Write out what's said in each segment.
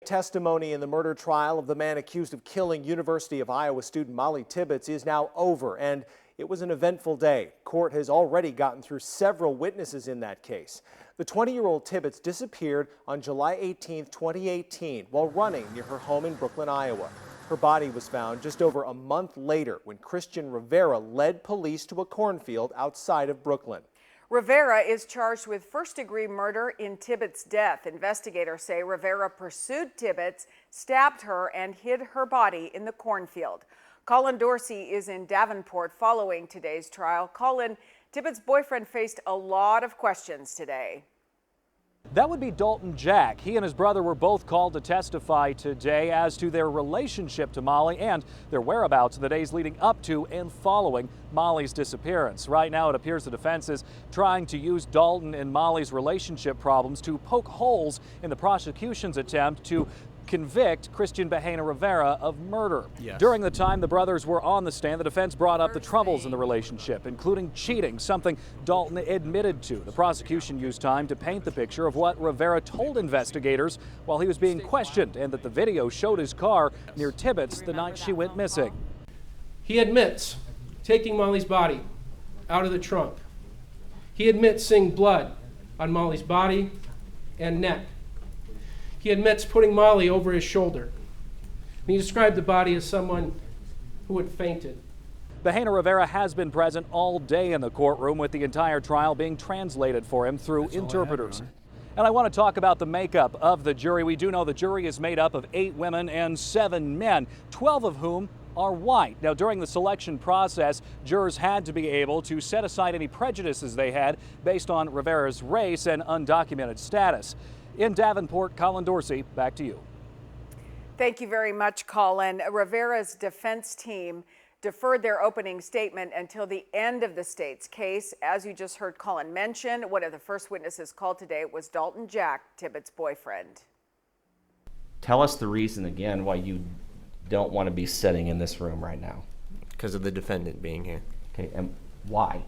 testimony in the murder trial of the man accused of killing University of Iowa student Mollie Tibbetts is now over, and it was an eventful day. Court has already gotten through several witnesses in that case. The 20-year-old Tibbetts disappeared on July 18, 2018, while running near her home in Brooklyn, Iowa. Her body was found just over a month later when Christian Rivera led police to a cornfield outside of Brooklyn. Rivera is charged with first-degree murder in Tibbetts' death. Investigators say Rivera pursued Tibbetts, stabbed her, and hid her body in the cornfield. Colin Dorsey is in Davenport following today's trial. Colin, Tibbetts' boyfriend faced a lot of questions today. That would be Dalton Jack. He and his brother were both called to testify today as to their relationship to Mollie and their whereabouts in the days leading up to and following Mollie's disappearance. Right now, it appears the defense is trying to use Dalton and Mollie's relationship problems to poke holes in the prosecution's attempt to convict Christian Rivera of murder. Yes. During the time the brothers were on the stand, the defense brought up the troubles in the relationship, including cheating, something Dalton admitted to. The prosecution used time to paint the picture of what Rivera told investigators while he was being questioned, and that the video showed his car near Tibbetts the night she went missing. He admits taking Mollie's body out of the trunk. He admits seeing blood on Mollie's body and neck. He admits putting Mollie over his shoulder. And he described the body as someone who had fainted. Rivera has been present all day in the courtroom, with the entire trial being translated for him through interpreters. And I want to talk about the makeup of the jury. We do know the jury is made up of 8 women and 7 men, 12 of whom are white. Now, during the selection process, jurors had to be able to set aside any prejudices they had based on Rivera's race and undocumented status. In Davenport, Colin Dorsey, back to you. Thank you very much, Colin. Rivera's defense team deferred their opening statement until the end of the state's case. As you just heard Colin mention, one of the first witnesses called today was Dalton Jack, Tibbetts' boyfriend. Tell us the reason again why you don't want to be sitting in this room right now. Because of the defendant being here. Okay, and why?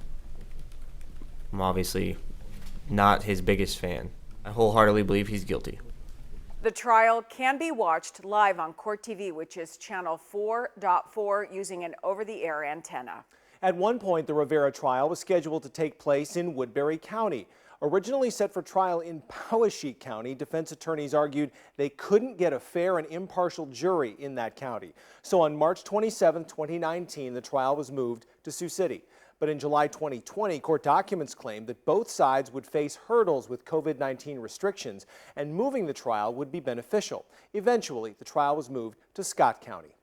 I'm obviously not his biggest fan. I wholeheartedly believe he's guilty. The trial can be watched live on Court TV, which is channel 4.4, using an over-the-air antenna. At one point, the Rivera trial was scheduled to take place in Woodbury County. Originally set for trial in Poweshiek County, defense attorneys argued they couldn't get a fair and impartial jury in that county. So on March 27, 2019, the trial was moved to Sioux City. But in July 2020, court documents claimed that both sides would face hurdles with COVID-19 restrictions, and moving the trial would be beneficial. Eventually, the trial was moved to Scott County.